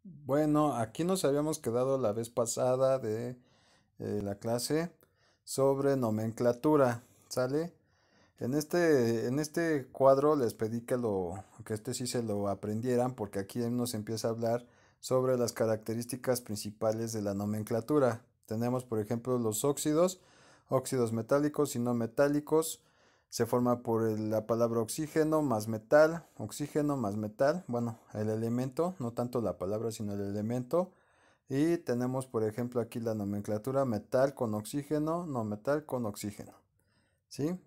Bueno, aquí nos habíamos quedado la vez pasada de la clase sobre nomenclatura, ¿sale? En este cuadro les pedí que este sí se lo aprendieran porque aquí nos empieza a hablar sobre las características principales de la nomenclatura. Tenemos, por ejemplo, los óxidos, óxidos metálicos y no metálicos. Se forma por la palabra oxígeno más metal, bueno, el elemento, no tanto la palabra, sino el elemento. Y tenemos, por ejemplo, aquí la nomenclatura metal con oxígeno, no metal con oxígeno, ¿sí?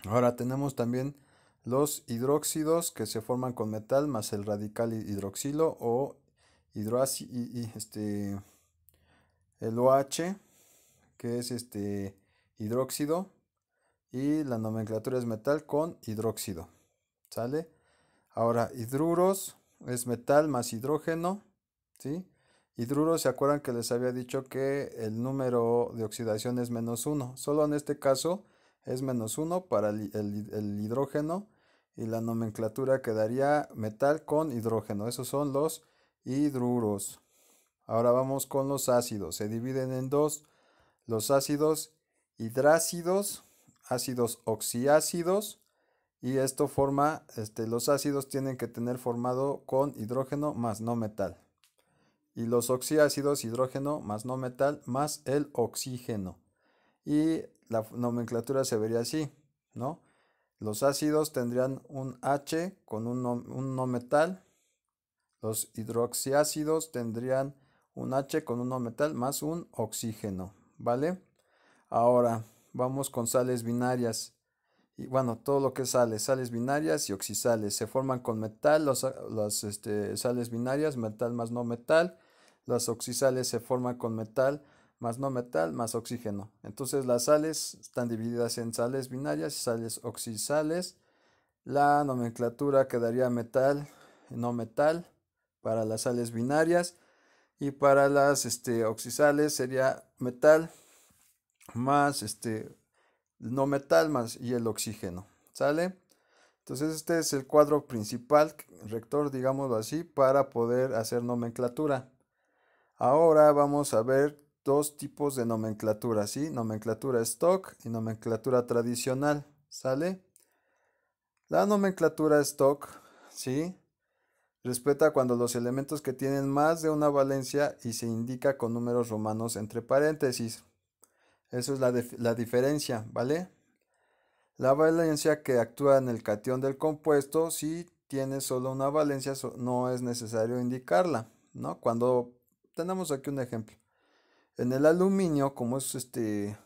Ahora tenemos también los hidróxidos que se forman con metal más el radical hidroxilo o el OH, que es hidróxido, y la nomenclatura es metal con hidróxido, ¿sale? Ahora, hidruros es metal más hidrógeno, ¿sí? Hidruros, ¿se acuerdan que les había dicho que el número de oxidación es -1? Solo en este caso es -1 para el hidrógeno y la nomenclatura quedaría metal con hidrógeno. Esos son los hidruros. Ahora vamos con los ácidos. Se dividen en dos. Los ácidos hidrácidos, ácidos oxiácidos, y esto forma, los ácidos tienen que tener formado con hidrógeno más no metal. Y los oxiácidos, hidrógeno más no metal más el oxígeno. Y la nomenclatura se vería así, ¿no? Los ácidos tendrían un H con un no metal. Los hidroxiácidos tendrían un H con un no metal más un oxígeno, ¿vale? Ahora vamos con sales binarias. Y bueno, todo lo que es sales binarias y oxisales, se forman con metal, las sales binarias, metal más no metal. Las oxisales se forman con metal más oxígeno. Entonces las sales están divididas en sales binarias y sales oxisales. La nomenclatura quedaría metal, no metal, para las sales binarias. Y para las oxisales sería metal más no metal más y el oxígeno, ¿sale? Entonces este es el cuadro principal, rector, digámoslo así, para poder hacer nomenclatura. Ahora vamos a ver dos tipos de nomenclatura, ¿sí? Nomenclatura stock y nomenclatura tradicional, ¿sale? La nomenclatura stock, ¿sí? Respeta cuando los elementos que tienen más de una valencia y se indica con números romanos entre paréntesis. Eso es la diferencia, ¿vale? La valencia que actúa en el catión del compuesto, si tiene solo una valencia, no es necesario indicarla, ¿no? Cuando tenemos aquí un ejemplo. En el aluminio, como es en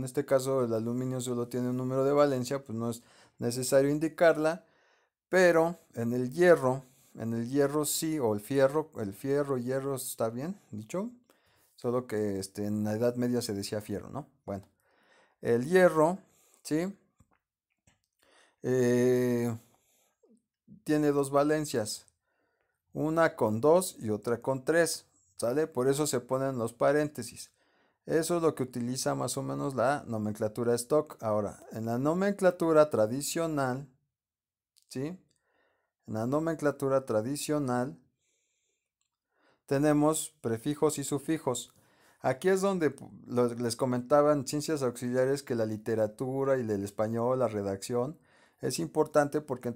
este caso el aluminio solo tiene un número de valencia, pues no es necesario indicarla, pero en el hierro sí, o el fierro, hierro, está bien dicho, solo que en la Edad Media se decía fierro, ¿no? Bueno, el hierro, ¿sí? Eh, Tiene dos valencias, una con 2 y otra con 3, ¿sale? Por eso se ponen los paréntesis. Eso es lo que utiliza más o menos la nomenclatura stock. Ahora, en la nomenclatura tradicional, ¿sí? En la nomenclatura tradicional tenemos prefijos y sufijos. Aquí es donde les comentaba en ciencias auxiliares que la literatura y el español, la redacción, es importante porque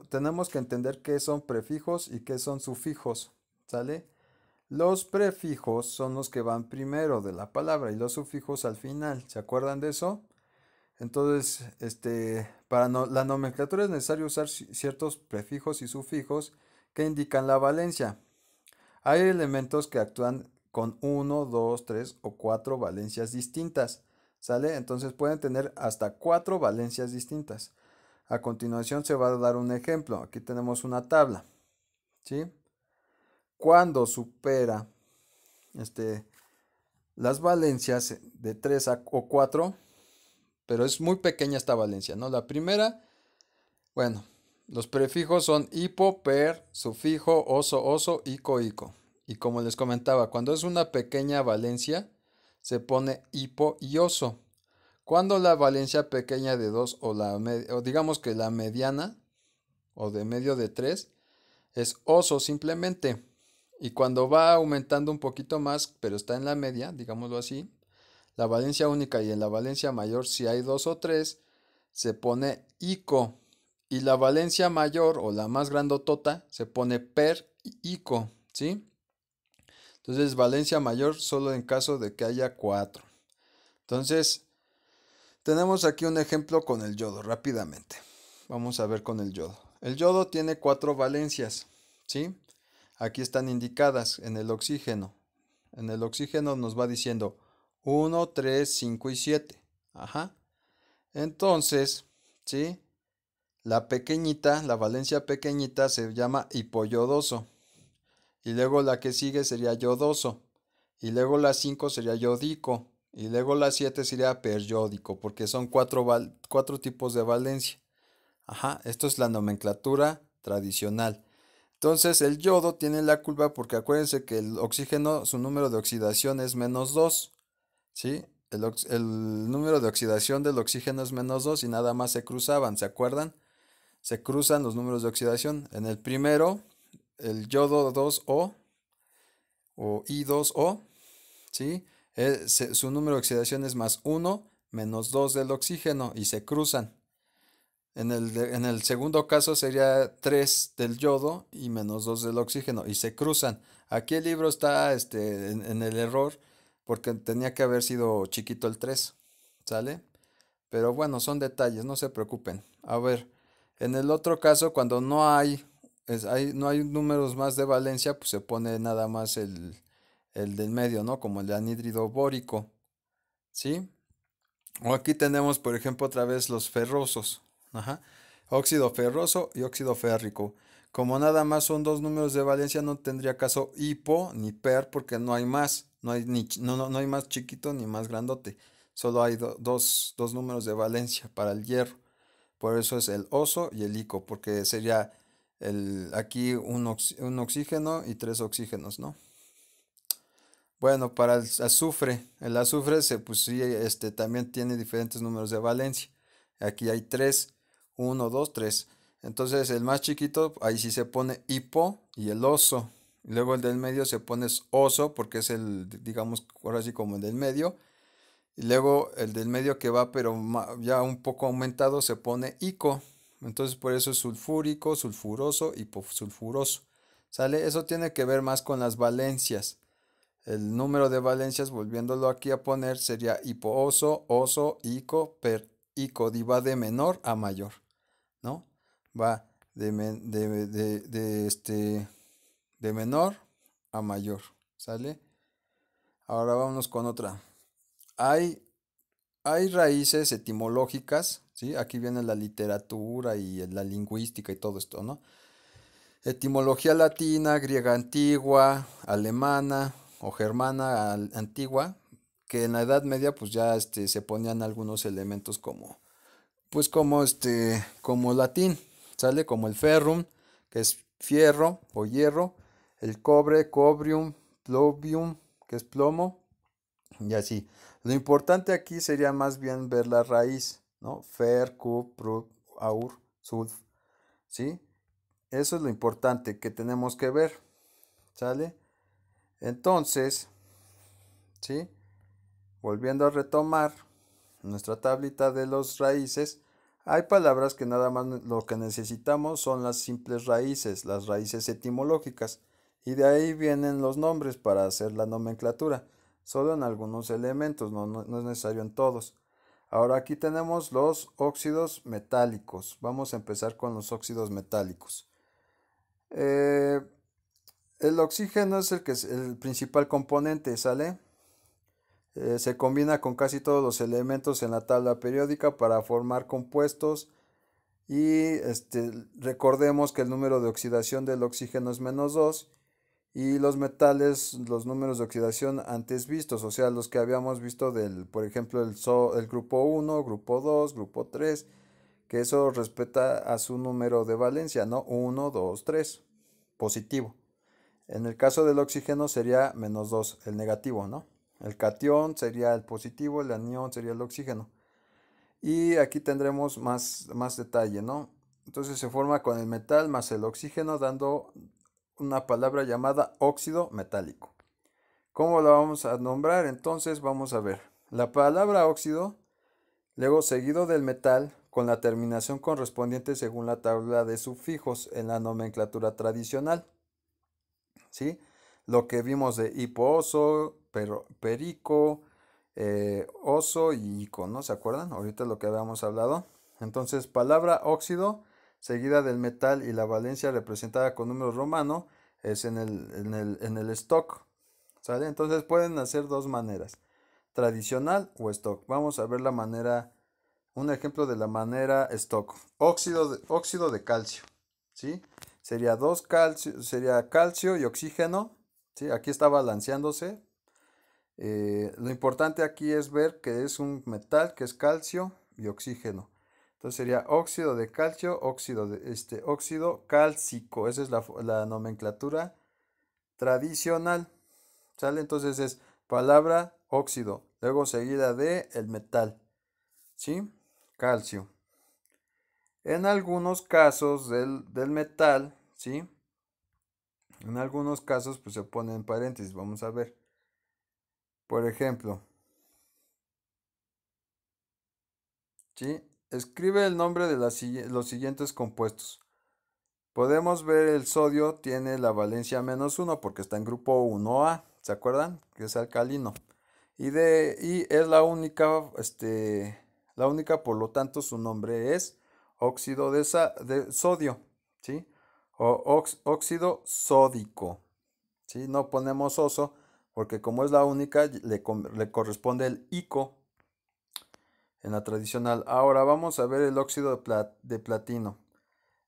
tenemos que entender qué son prefijos y qué son sufijos, ¿sale? Los prefijos son los que van primero de la palabra y los sufijos al final. ¿Se acuerdan de eso? Entonces, para la nomenclatura es necesario usar ciertos prefijos y sufijos que indican la valencia. Hay elementos que actúan con uno, 2, 3 o 4 valencias distintas, ¿sale? Entonces pueden tener hasta 4 valencias distintas. A continuación se va a dar un ejemplo. Aquí tenemos una tabla, ¿sí? Cuando supera este, las valencias de 3 o 4, pero es muy pequeña esta valencia, ¿no? La primera, bueno, los prefijos son hipo, per, sufijo, oso, oso, ico, ico. Y como les comentaba, cuando es una pequeña valencia, se pone hipo y oso. Cuando la valencia pequeña de 2 o digamos que la mediana o de medio de 3 es oso simplemente. Y cuando va aumentando un poquito más, pero está en la media, digámoslo así, la valencia única y en la valencia mayor, si hay dos o tres, se pone ico. Y la valencia mayor o la más grandotota se pone per ico, ¿sí? Entonces, valencia mayor solo en caso de que haya cuatro. Entonces, tenemos aquí un ejemplo con el yodo, rápidamente. Vamos a ver con el yodo. El yodo tiene cuatro valencias, ¿sí? Aquí están indicadas en el oxígeno. En el oxígeno nos va diciendo 1, 3, 5 y 7. Ajá. Entonces, ¿sí? La pequeñita, la valencia pequeñita se llama hipoyodoso. Y luego la que sigue sería yodoso. Y luego la 5 sería yodico. Y luego la 7 sería periódico, porque son cuatro tipos de valencia. Ajá, esto es la nomenclatura tradicional. Entonces el yodo tiene la culpa porque acuérdense que el oxígeno, su número de oxidación es -2. ¿Sí? El número de oxidación del oxígeno es -2 y nada más se cruzaban, ¿se acuerdan? Se cruzan los números de oxidación. En el primero, el yodo 2O o I2O, ¿sí? Su número de oxidación es +1 -2 del oxígeno y se cruzan. En el segundo caso sería 3 del yodo y -2 del oxígeno y se cruzan. Aquí el libro está en el error porque tenía que haber sido chiquito el 3, ¿sale? Pero bueno, son detalles, no se preocupen. A ver, en el otro caso, cuando no hay números más de valencia, pues se pone nada más el del medio, ¿no? Como el de anhídrido bórico, ¿sí? O aquí tenemos, por ejemplo, otra vez los ferrosos. Ajá. Óxido ferroso y óxido férrico. Como nada más son dos números de valencia, no tendría caso hipo ni per porque no hay más. No hay, no hay más chiquito ni más grandote. Solo hay dos números de valencia para el hierro. Por eso es el oso y el ico, porque sería aquí un oxígeno y tres oxígenos, ¿no? Bueno, para el azufre pues sí, también tiene diferentes números de valencia. Aquí hay 3, 1, 2, 3. Entonces el más chiquito, ahí sí se pone hipo y el oso. Y luego el del medio se pone oso porque es digamos, ahora sí como el del medio. Y luego el del medio que va, pero ya un poco aumentado, se pone ico. Entonces por eso es sulfúrico, sulfuroso, hiposulfuroso. ¿Sale? Eso tiene que ver más con las valencias. El número de valencias, volviéndolo aquí a poner, sería hipooso, oso, ico, per ico. Y va de menor a mayor, ¿no? Va de menor a mayor, ¿sale? Ahora vámonos con otra. Hay, hay raíces etimológicas, ¿sí? Aquí viene la literatura y la lingüística y todo esto, ¿no? Etimología latina, griega antigua, alemana o germana antigua, que en la Edad Media pues ya se ponían algunos elementos como latín, ¿sale? Como el ferrum, que es fierro o hierro, el cobre, cobrium, plovium, que es plomo, y así. Lo importante aquí sería más bien ver la raíz, ¿no? Fer, cup, prut, aur, sulf, ¿sí? Eso es lo importante que tenemos que ver, ¿sale? Entonces, ¿sí? Volviendo a retomar nuestra tablita de los raíces, hay palabras que nada más lo que necesitamos son las simples raíces, las raíces etimológicas, y de ahí vienen los nombres para hacer la nomenclatura, solo en algunos elementos, no es necesario en todos. Ahora aquí tenemos los óxidos metálicos. Vamos a empezar con los óxidos metálicos. Eh, el oxígeno es el que es el principal componente, ¿sale? Se combina con casi todos los elementos en la tabla periódica para formar compuestos y recordemos que el número de oxidación del oxígeno es -2 y los metales, los números de oxidación antes vistos, o sea, los que habíamos visto por ejemplo, el grupo 1, grupo 2, grupo 3, que eso respeta a su número de valencia, ¿no? 1, 2, 3, positivo. En el caso del oxígeno sería -2, el negativo, ¿no? El catión sería el positivo, el anión sería el oxígeno. Y aquí tendremos más detalle, ¿no? Entonces se forma con el metal más el oxígeno, dando una palabra llamada óxido metálico. ¿Cómo la vamos a nombrar? Entonces vamos a ver. La palabra óxido, luego seguido del metal, con la terminación correspondiente según la tabla de sufijos en la nomenclatura tradicional. ¿Sí? Lo que vimos de hipooso, perico, oso y ico, ¿no? ¿Se acuerdan? Ahorita lo que habíamos hablado. Entonces, palabra óxido, seguida del metal y la valencia representada con número romano, es en el stock. ¿Sale? Entonces pueden hacer dos maneras, tradicional o stock. Vamos a ver la manera, un ejemplo de la manera stock. Óxido de calcio, ¿sí? Sería calcio y oxígeno, ¿sí? Aquí está balanceándose. Lo importante aquí es ver que es un metal que es calcio y oxígeno. Entonces sería óxido de calcio, óxido cálcico. Esa es la nomenclatura tradicional. ¿Sale? Entonces es palabra óxido, luego seguida de el metal, ¿sí? Calcio. En algunos casos del metal, ¿sí? En algunos casos pues se pone en paréntesis, vamos a ver. Por ejemplo, ¿sí? Escribe el nombre de los siguientes compuestos. Podemos ver el sodio tiene la valencia -1 porque está en grupo 1A, ¿se acuerdan? Que es alcalino. Y es la única, por lo tanto, su nombre es óxido de sodio, ¿sí? O óxido sódico, ¿sí? No ponemos oso, porque como es la única, le corresponde el ico en la tradicional. Ahora vamos a ver el óxido de platino.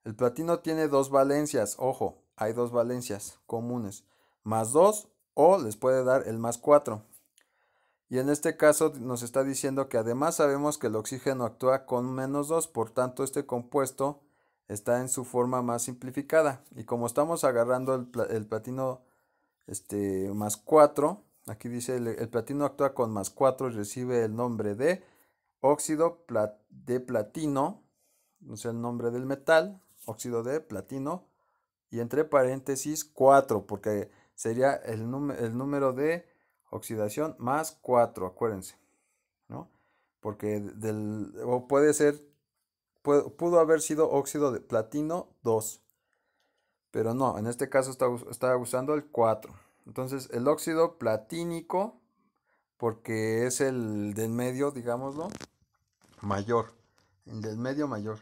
El platino tiene dos valencias, ojo, hay dos valencias comunes, +2 o les puede dar el +4. Y en este caso nos está diciendo que además sabemos que el oxígeno actúa con -2, por tanto este compuesto está en su forma más simplificada. Y como estamos agarrando el platino +4, aquí dice el platino actúa con +4 y recibe el nombre de óxido de platino, o sea, el nombre del metal, óxido de platino, y entre paréntesis 4, porque sería el número de oxidación +4, acuérdense, ¿no? Porque o puede ser, pudo haber sido óxido de platino 2, pero no, en este caso está usando el 4. Entonces, el óxido platínico, porque es el del medio, digámoslo, mayor, el del medio mayor.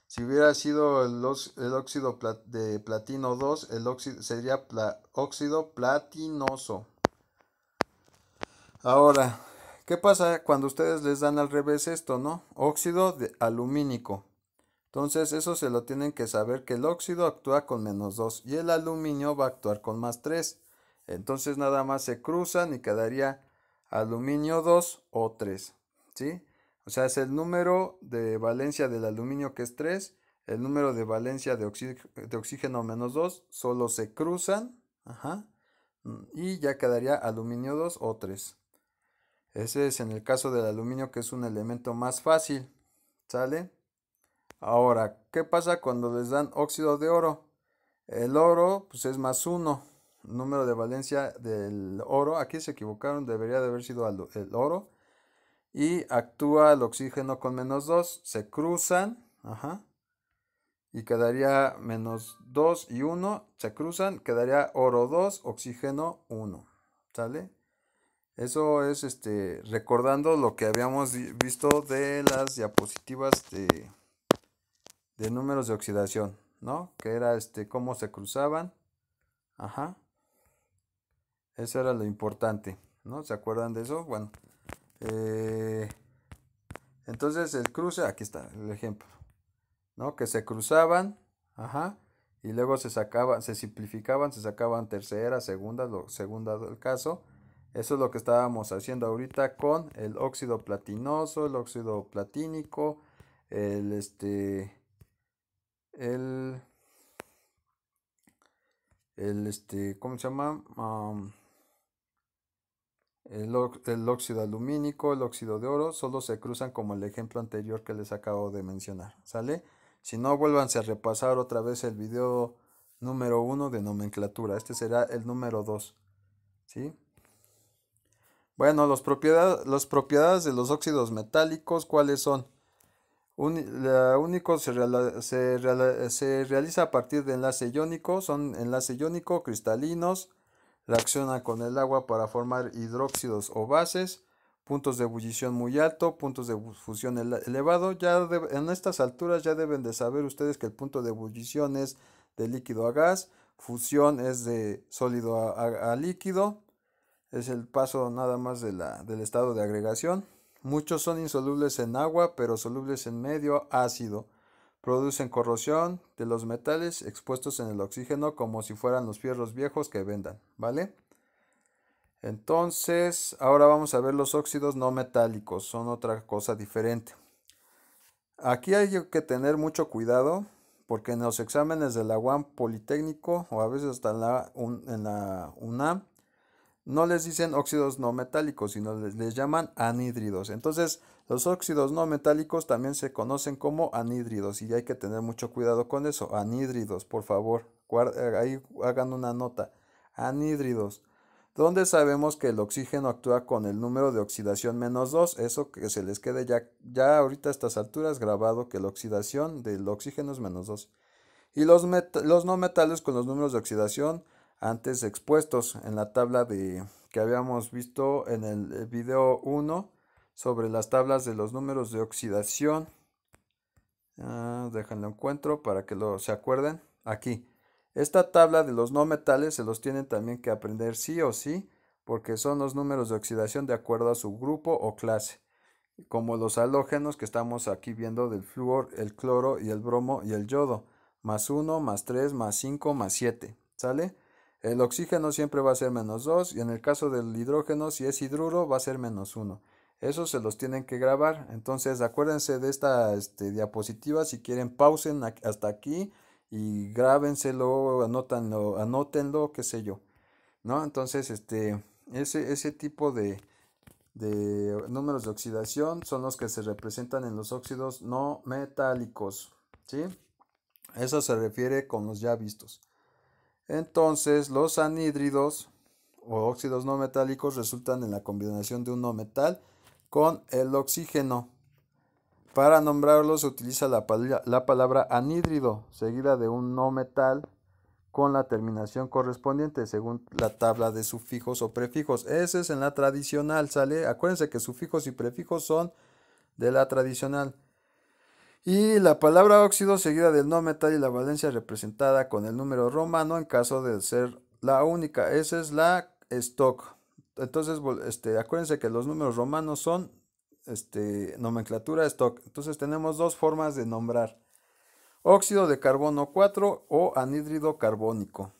Si hubiera sido el óxido de platino 2, el óxido sería óxido platinoso. Ahora, ¿qué pasa cuando ustedes les dan al revés esto, no? Óxido de alumínico. Entonces, eso se lo tienen que saber, que el óxido actúa con -2 y el aluminio va a actuar con +3. Entonces, nada más se cruzan y quedaría aluminio 2 o 3, ¿sí? O sea, es el número de valencia del aluminio que es 3, el número de valencia de oxígeno -2, solo se cruzan, ajá, y ya quedaría aluminio 2 o 3. Ese es en el caso del aluminio, que es un elemento más fácil, ¿sale? Ahora, ¿qué pasa cuando les dan óxido de oro? El oro, pues es +1. Número de valencia del oro. Aquí se equivocaron, debería de haber sido el oro. Y actúa el oxígeno con -2. Se cruzan. Ajá. Y quedaría -2 y 1. Se cruzan. Quedaría oro 2, oxígeno 1. ¿Sale? Eso es recordando lo que habíamos visto de las diapositivas de números de oxidación, ¿no? Que era cómo se cruzaban. Ajá. Eso era lo importante, ¿no? ¿Se acuerdan de eso? Bueno. eh, entonces el cruce, aquí está el ejemplo, ¿no? Que se cruzaban, ajá. Y luego se sacaban, se simplificaban, se sacaban tercera, segunda del caso. Eso es lo que estábamos haciendo ahorita con el óxido platinoso, el óxido platínico, el el ¿cómo se llama? El óxido alumínico, el óxido de oro, solo se cruzan como el ejemplo anterior que les acabo de mencionar, ¿sale? Si no, vuélvanse a repasar otra vez el video número 1 de nomenclatura. Este será el número 2. ¿Sí? Bueno, las propiedades de los óxidos metálicos, ¿cuáles son? La único se realiza a partir de enlace iónico, son enlace iónico cristalinos, reacciona con el agua para formar hidróxidos o bases, puntos de ebullición muy alto, puntos de fusión elevado. En estas alturas ya deben de saber ustedes que el punto de ebullición es de líquido a gas, fusión es de sólido a líquido, es el paso nada más del estado de agregación. Muchos son insolubles en agua, pero solubles en medio ácido. Producen corrosión de los metales expuestos en el oxígeno como si fueran los fierros viejos que vendan, ¿vale? Entonces, ahora vamos a ver los óxidos no metálicos, son otra cosa diferente. Aquí hay que tener mucho cuidado porque en los exámenes de la UAM Politécnico o a veces hasta en la UNAM no les dicen óxidos no metálicos, sino les llaman anhídridos. Entonces, los óxidos no metálicos también se conocen como anhídridos y hay que tener mucho cuidado con eso. Anhídridos, por favor, ahí hagan una nota. Anhídridos. Donde sabemos que el oxígeno actúa con el número de oxidación -2, eso que se les quede ya ahorita a estas alturas grabado que la oxidación del oxígeno es -2. Y los no metales con los números de oxidación antes expuestos en la tabla que habíamos visto en el video 1 sobre las tablas de los números de oxidación. Déjenlo encuentro para que se acuerden. Aquí. Esta tabla de los no metales se los tienen también que aprender sí o sí, porque son los números de oxidación de acuerdo a su grupo o clase, como los halógenos que estamos aquí viendo del flúor, el cloro y el bromo y el yodo, +1, +3, +5, +7, ¿sale? El oxígeno siempre va a ser -2 y en el caso del hidrógeno, si es hidruro, va a ser -1. Eso se los tienen que grabar. Entonces, acuérdense de esta diapositiva. Si quieren, pausen hasta aquí y grábenselo, anótenlo, qué sé yo, ¿no? Entonces, ese tipo de números de oxidación son los que se representan en los óxidos no metálicos, ¿sí? Eso se refiere con los ya vistos. Entonces, los anhídridos o óxidos no metálicos resultan en la combinación de un no metal con el oxígeno. Para nombrarlos se utiliza la palabra anhídrido, seguida de un no metal con la terminación correspondiente según la tabla de sufijos o prefijos. Ese es en la tradicional, ¿sale? Acuérdense que sufijos y prefijos son de la tradicional. Y la palabra óxido seguida del no metal y la valencia representada con el número romano en caso de ser la única. Esa es la stock. Entonces, acuérdense que los números romanos son nomenclatura stock. Entonces tenemos dos formas de nombrar. Óxido de carbono 4 o anhídrido carbónico.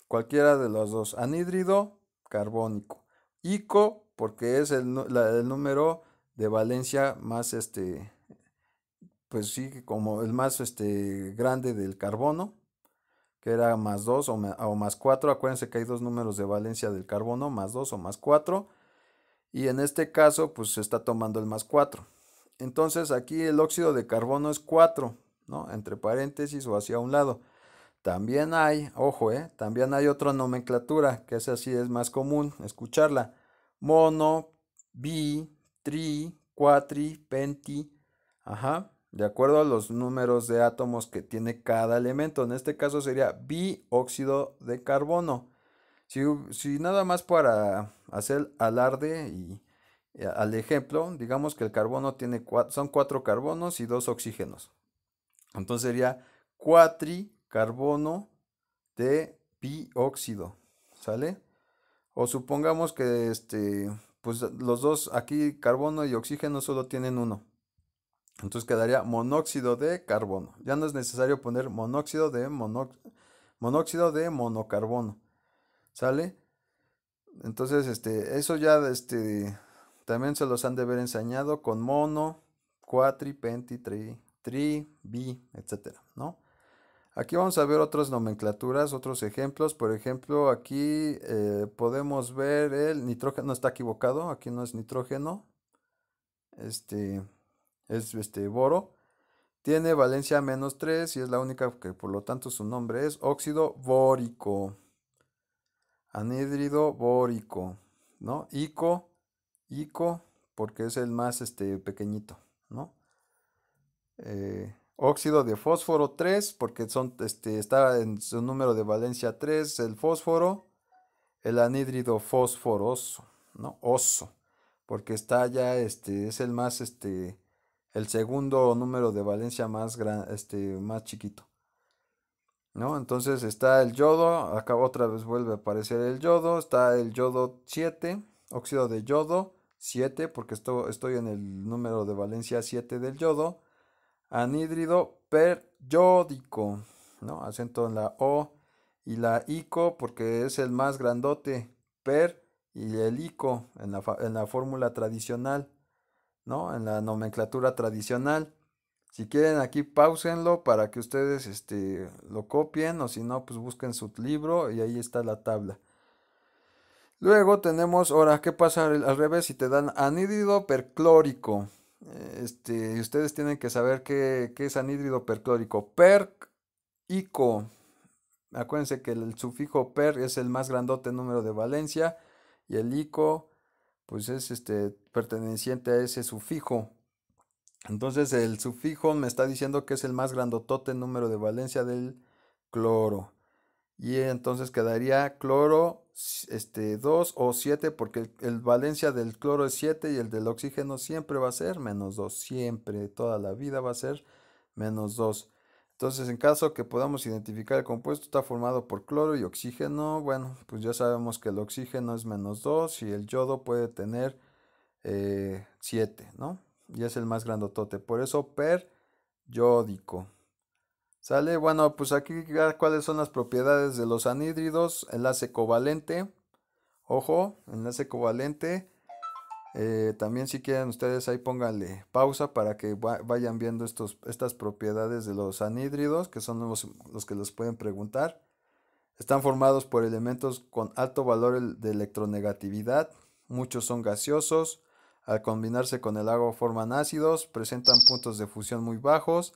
Cualquiera de los dos. Anhídrido carbónico. Ico, porque es el número de valencia más pues sí, como el más grande del carbono, que era +2 o +4. Acuérdense que hay dos números de valencia del carbono, +2 o +4. Y en este caso, pues se está tomando el +4. Entonces aquí el óxido de carbono es 4, ¿no? Entre paréntesis o hacia un lado. También hay, ojo, también hay otra nomenclatura, que esa sí es más común escucharla. Mono, bi, tri, cuatri, penti. Ajá, de acuerdo a los números de átomos que tiene cada elemento. En este caso sería bióxido de carbono. Si nada más para hacer alarde y al ejemplo, digamos que el carbono son 4 carbonos y 2 oxígenos. Entonces sería cuatricarbono de bióxido, ¿sale? O supongamos que pues los dos aquí, carbono y oxígeno, solo tienen uno. Entonces quedaría monóxido de carbono. Ya no es necesario poner monóxido de monocarbono, ¿sale? Entonces, eso ya también se los han de haber enseñado con mono, cuatri, penti, tri, bi, etcétera, ¿no? Aquí vamos a ver otras nomenclaturas, otros ejemplos. Por ejemplo, aquí podemos ver el nitrógeno. Está equivocado, aquí no es nitrógeno, es boro. Tiene valencia -3 y es la única que por lo tanto su nombre es óxido bórico. Anhídrido bórico, ¿no? Ico, porque es el más pequeñito, ¿no? Óxido de fósforo 3, porque está en su número de valencia 3 el fósforo. El anhídrido fosforoso, ¿no? Oso, porque está ya, es el más, el segundo número de valencia más más chiquito, ¿no? Entonces está el yodo, acá otra vez vuelve a aparecer el yodo, está el yodo 7, óxido de yodo 7, porque estoy en el número de valencia 7 del yodo, anhídrido peryódico, ¿no? Acento en la O, y la ico, porque es el más grandote, per, y el ico en la fórmula tradicional, ¿no? En la nomenclatura tradicional. Si quieren aquí pausenlo para que ustedes lo copien o si no pues busquen su libro y ahí está la tabla. Luego tenemos, ahora, ¿qué pasa al revés? Si te dan anhídrido perclórico, ustedes tienen que saber qué es anhídrido perclórico. Ico. Acuérdense que el sufijo per es el más grandote número de valencia y el ico pues es perteneciente a ese sufijo. Entonces el sufijo me está diciendo que es el más grandotote número de valencia del cloro. Y entonces quedaría cloro 2 o 7 porque el valencia del cloro es 7 y el del oxígeno siempre va a ser -2. Siempre, toda la vida va a ser -2. Entonces en caso que podamos identificar el compuesto está formado por cloro y oxígeno, bueno, pues ya sabemos que el oxígeno es -2 y el yodo puede tener 7, ¿no? Y es el más grandotote. Por eso peryódico. ¿Sale? Bueno, pues aquí ya cuáles son las propiedades de los anhídridos. Enlace covalente. Ojo, enlace covalente. También si quieren ustedes ahí pónganle pausa para que vayan viendo estas propiedades de los anhídridos, que son los que les pueden preguntar. Están formados por elementos con alto valor de electronegatividad. Muchos son gaseosos. Al combinarse con el agua forman ácidos. Presentan puntos de fusión muy bajos.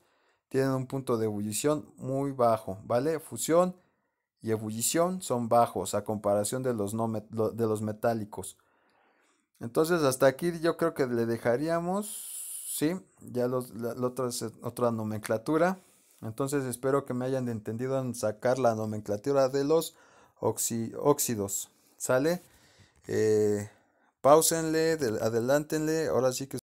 Tienen un punto de ebullición muy bajo, ¿vale? Fusión y ebullición son bajos a comparación de de los metálicos. Entonces hasta aquí yo creo que le dejaríamos, ¿sí? Ya la otra es otra nomenclatura. Entonces espero que me hayan entendido en sacar la nomenclatura de los óxidos. ¿Sale? Páusenle, adelántenle. Ahora sí que